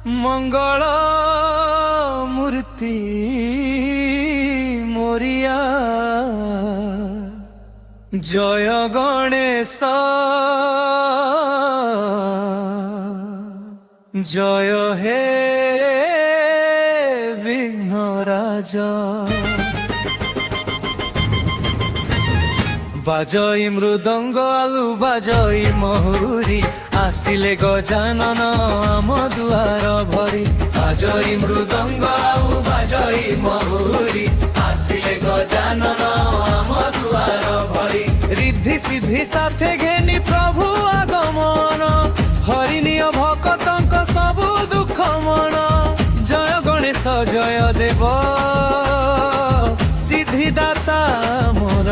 मंगल मूर्ति मोरिया जय गणेश जय हे विघ्नराज बाजई मृदंग आलू बाजई महुरी आसिले गजानन आम दुआर भरी बाजई मृदंग आलू बाजई महुरी आसिले गजानन आम दुआर भरी रिद्धि सिद्धि साथे घेनी प्रभु आगमन हरिणीय भक्तंक सबु दुख मन जय गणेश जय देव सिद्धिदाता मोर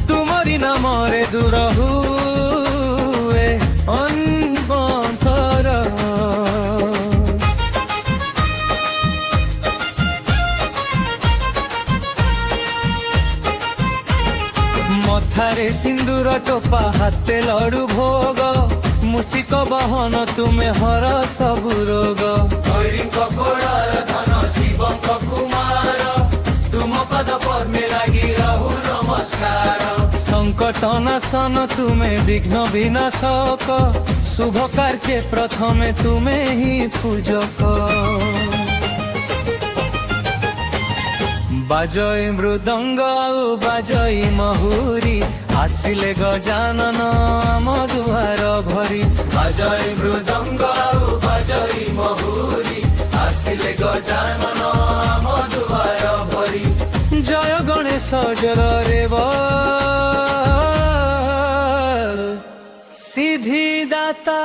तुमरी नाम रे दूर हुए अन्तर मथारे सिंदूर टोपा हाथे लड़ू भोग मुसिक बहन तुमे हर सबु रोग धन शिव कुमार तुम पद पद्मे लगी रहु नमस्कार संकट नाशन तुमे विघ्न विनाशक शुभ कार्ये प्रथमे तुमे ही पूजक बाजई मृदंग बाजई महुरी आसिले गजानन आम दुआर भरी बाजई मृदंग बाजई महुरी आसिले गजानन आम दुआर भरी जय गणेश जय रे सिद्धिदाता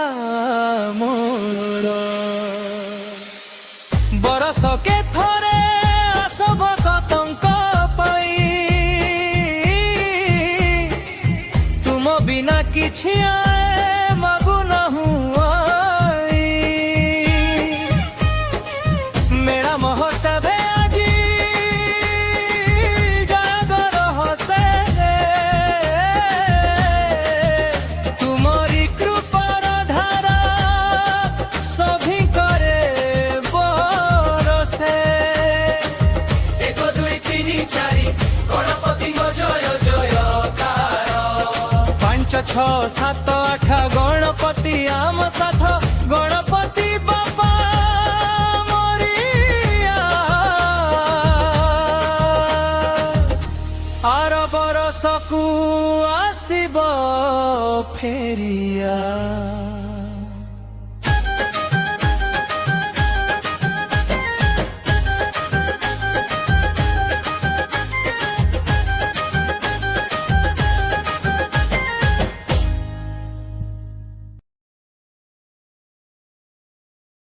मोर बरस के थरे सब कतंक पाई तुम बिना किछि मागु नहु आई मेरा महताबे आजी जागर हसे तुमरी कृपार धारा सभी करे बरसे पांच छ सात आठ गणपति आम साथ गणपति बापा मोरिया आर बरसकु आसिब फेरिया।